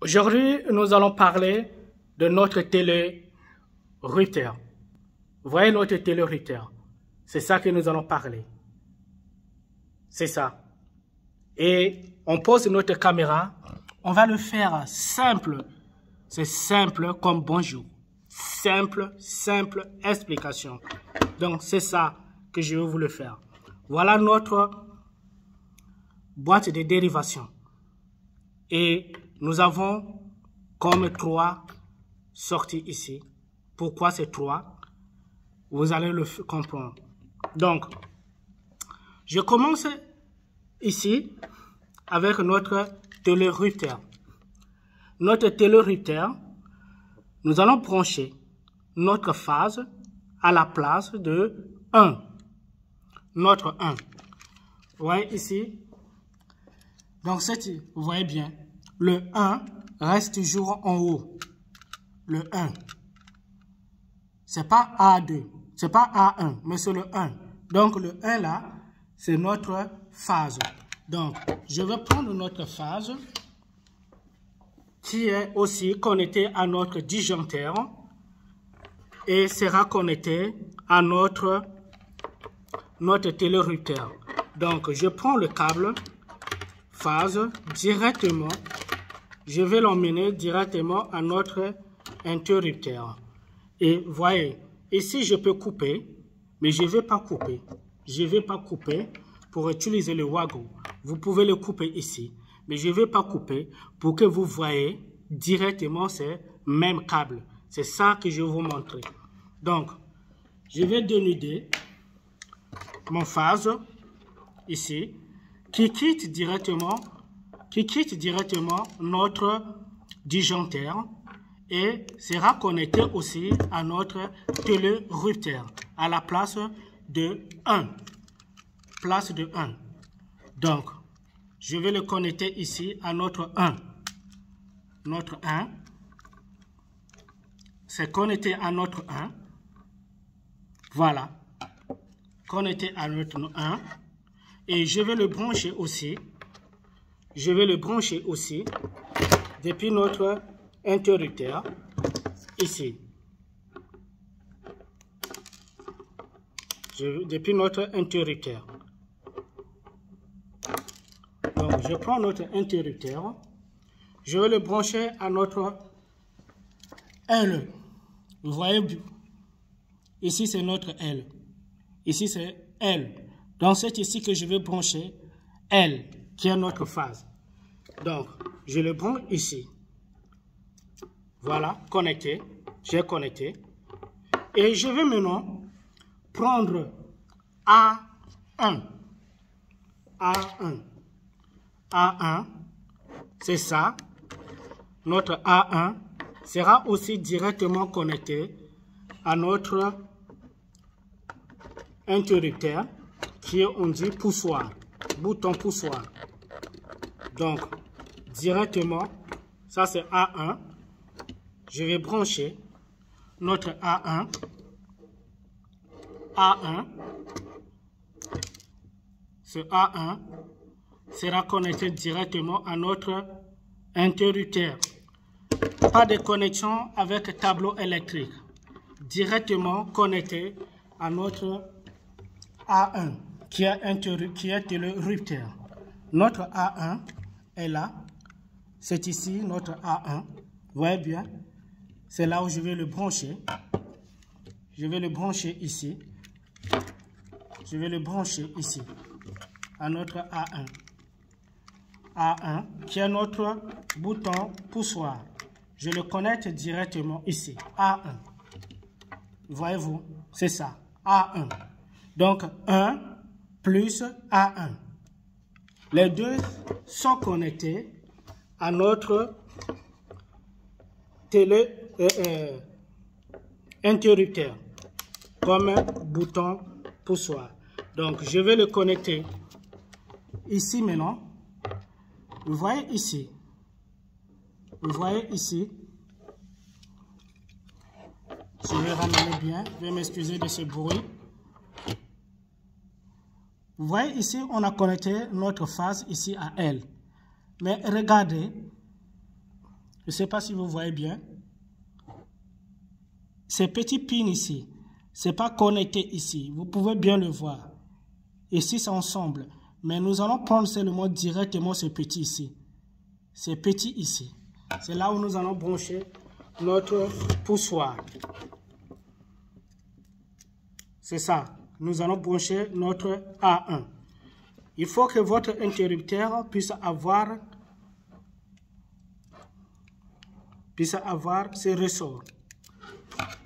Aujourd'hui, nous allons parler de notre télé-routeur. Vous voyez notre télé-routeur? C'est ça que nous allons parler. C'est ça. Et on pose notre caméra. On va le faire simple. C'est simple comme bonjour. Simple explication. Donc, c'est ça que je vais vous le faire. Voilà notre boîte de dérivation. Et nous avons comme 3 sorties ici. Pourquoi c'est 3? Vous allez le comprendre. Donc, je commence ici avec notre télé-routeur. Notre télé-routeur, nous allons brancher notre phase à la place de 1. Notre 1. Vous voyez ici? Donc, vous voyez bien, le 1 reste toujours en haut. Le 1. C'est pas A2, c'est pas A1, mais c'est le 1. Donc, le 1 là, c'est notre phase. Donc, je vais prendre notre phase qui est aussi connectée à notre disjoncteur et sera connectée à notre télé-routeur. Donc, je prends le câble phase directement, je vais l'emmener directement à notre interrupteur. Et voyez, ici je peux couper, mais je ne vais pas couper. Je ne vais pas couper pour utiliser le wagon. Vous pouvez le couper ici, mais je ne vais pas couper pour que vous voyez directement ces mêmes câbles. C'est ça que je vais vous montrer. Donc, je vais dénuder mon phase ici qui quitte directement notre disjoncteur et sera connecté aussi à notre télé-routeur à la place de 1. Place de 1. Donc, je vais le connecter ici à notre 1. Notre 1. C'est connecté à notre 1. Voilà. Connecté à notre 1. Et je vais le brancher aussi. Je vais le brancher aussi depuis notre interrupteur ici. Depuis notre interrupteur. Donc, je prends notre interrupteur. Je vais le brancher à notre L. Vous voyez, ici c'est notre L. Ici c'est L. Donc, c'est ici que je vais brancher L, qui est notre phase. Donc, je le branche ici. Voilà, connecté. J'ai connecté. Et je vais maintenant prendre A1. A1. A1, c'est ça. Notre A1 sera aussi directement connecté à notre interrupteur qui est, on dit, poussoir. Bouton poussoir. Donc, directement, ça c'est A1. Je vais brancher notre A1. A1. Ce A1 sera connecté directement à notre interrupteur. Pas de connexion avec tableau électrique. Directement connecté à notre A1 qui est le rupteur. Notre A1 est là. C'est ici notre A1. Vous voyez bien. C'est là où je vais le brancher. Je vais le brancher ici. Je vais le brancher ici. À notre A1. A1 qui est notre bouton poussoir. Je le connecte directement ici. A1. Voyez-vous, c'est ça. A1. Donc 1 plus A1. Les deux sont connectés à notre interrupteur comme bouton poussoir. Donc je vais le connecter ici maintenant. Vous voyez ici. Vous voyez ici. Je vais ramener bien. Je vais m'excuser de ce bruit. Vous voyez ici, on a connecté notre phase ici à L. Mais regardez, Je ne sais pas si vous voyez bien. Ces petits pins ici, ce n'est pas connecté ici. Vous pouvez bien le voir. Ici, c'est ensemble. Mais nous allons prendre seulement directement ce petit ici. Ce petit ici. C'est là où nous allons brancher notre poussoir. C'est ça. Nous allons brancher notre A1. Il faut que votre interrupteur puisse avoir ces ressorts.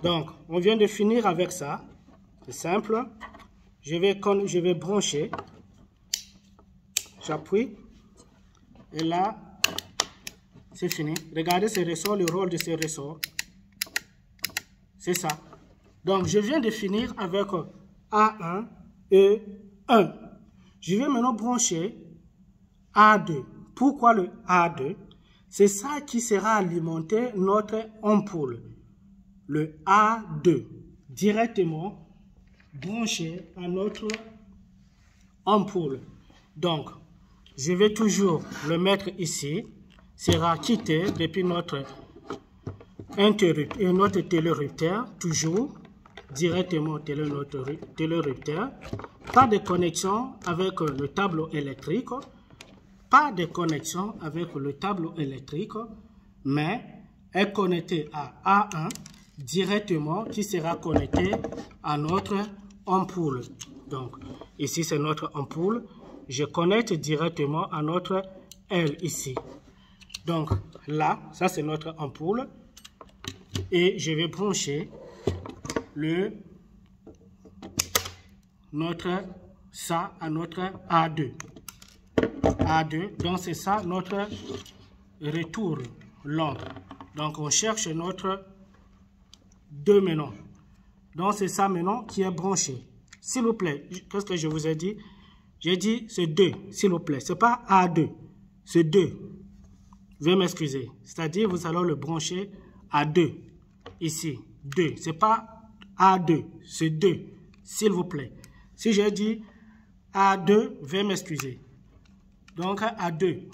Donc, on vient de finir avec ça. C'est simple. Je vais brancher. J'appuie. Et là, c'est fini. Regardez ces ressorts, le rôle de ces ressorts. C'est ça. Donc, je viens de finir avec A1 et 1. Je vais maintenant brancher A2. Pourquoi le A2? C'est ça qui sera alimenté notre ampoule. Le A2. Directement branché à notre ampoule. Donc, je vais toujours le mettre ici. Sera quitté depuis notre interrupteur et notre télérupteur. Toujours directement télérupteur. Pas de connexion avec le tableau électrique. Pas de connexion avec le tableau électrique. Mais est connecté à A1 directement qui sera connecté à notre ampoule. Donc, ici c'est notre ampoule. Je connecte directement à notre L ici. Donc, là, ça c'est notre ampoule. Et je vais brancher ça à notre A2. A2, donc c'est ça notre retour long. Donc, on cherche notre 2 maintenant. Donc, c'est ça maintenant qui est branché. S'il vous plaît, qu'est-ce que je vous ai dit? J'ai dit c'est 2, s'il vous plaît. Ce n'est pas A2, c'est 2. Veuillez m'excuser. C'est-à-dire, vous allez le brancher à 2. Ici, 2. Ce n'est pas A2, c'est 2. S'il vous plaît. Si j'ai dit A2, veuillez m'excuser. Donc, A2.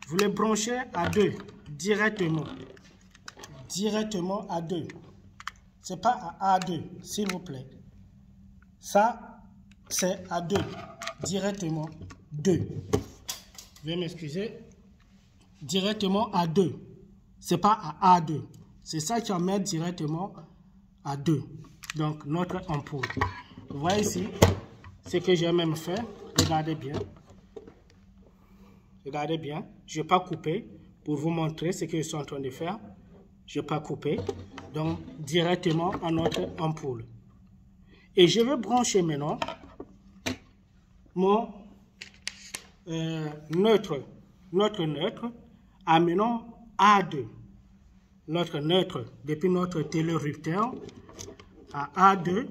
Vous le branchez à 2 directement. Directement à 2. Ce n'est pas à A2, s'il vous plaît. Ça, c'est à 2. Directement 2. Veuillez m'excuser. Directement à 2. Ce n'est pas à A2. C'est ça qui amène directement à 2. Donc, notre ampoule. Vous voyez ici ce que j'ai même fait. Regardez bien. Regardez bien. Je n'ai pas coupé pour vous montrer ce que je suis en train de faire. Je n'ai pas coupé. Donc, directement à notre ampoule. Et je vais brancher maintenant mon notre neutre à maintenant A2. Notre neutre depuis notre télérupteur à A2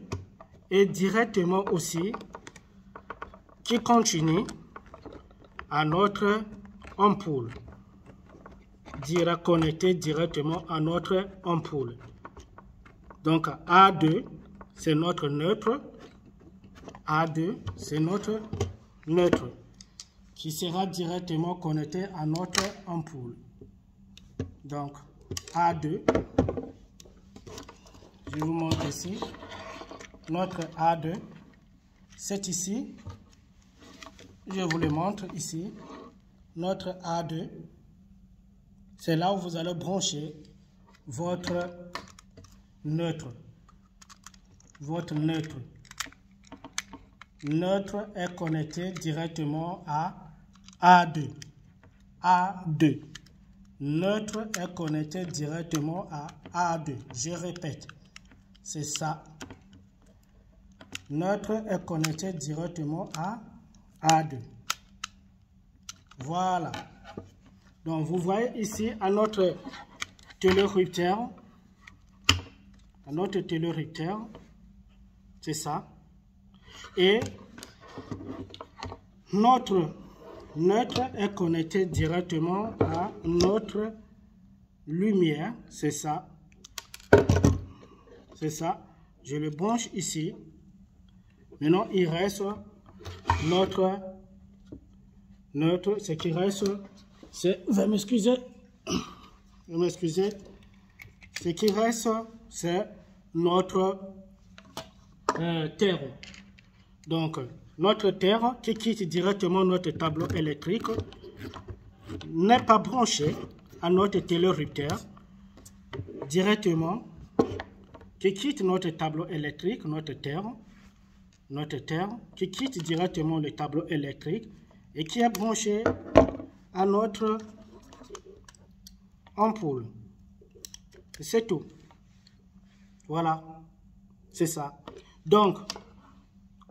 et directement aussi qui continue à notre ampoule. Connecté directement à notre ampoule. Donc A2, c'est notre neutre. A2, c'est notre neutre qui sera directement connecté à notre ampoule. Donc A2, je vous montre ici, notre A2, c'est ici, je vous le montre ici, notre A2, c'est là où vous allez brancher votre neutre. Votre neutre. Neutre est connecté directement à A2. A2. Neutre est connecté directement à A2. Je répète, c'est ça. Neutre est connecté directement à A2. Voilà. Donc, vous voyez ici à notre télérupteur. À notre télérupteur. C'est ça. Et notre neutre est connecté directement à notre lumière. C'est ça. C'est ça. Je le branche ici. Maintenant, il reste notre ce qui reste, c'est, vous allez m'excuser, vous m'excusez. Ce qui reste, c'est notre terre. Donc, notre terre qui quitte directement notre tableau électrique n'est pas branché à notre télérupteur directement, qui quitte notre tableau électrique, notre terre, qui quitte directement le tableau électrique et qui est branché à notre ampoule. C'est tout. Voilà, c'est ça. Donc,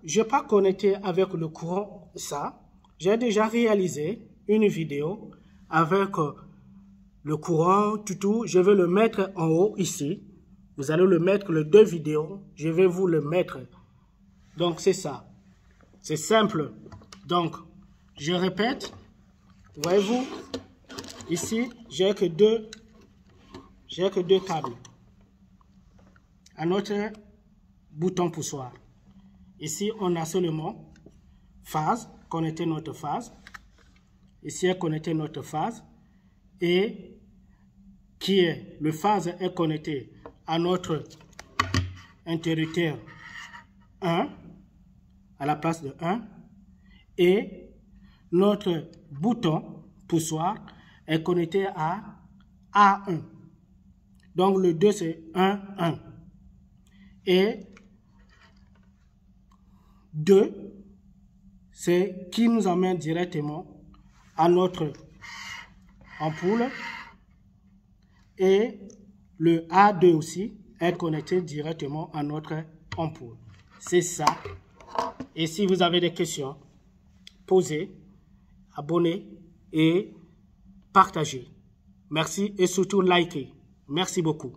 je n'ai pas connecté avec le courant ça. J'ai déjà réalisé une vidéo avec le courant, tout. Je vais le mettre en haut ici. Vous allez le mettre, les deux vidéos. Je vais vous le mettre. Donc, c'est ça. C'est simple. Donc, je répète. Voyez-vous, ici, j'ai que deux câbles à notre bouton poussoir. Ici, on a seulement phase, connecter notre phase. Ici est connecté notre phase. Et le phase est connecté à notre interrupteur 1, à la place de 1. Et notre bouton poussoir est connecté à A1. Donc le 2 c'est 1, 1. Et 2, c'est qui nous amène directement à notre ampoule. Et le A2 aussi est connecté directement à notre ampoule. C'est ça. Et si vous avez des questions, posez, abonnez et partagez. Merci et surtout likez. Merci beaucoup.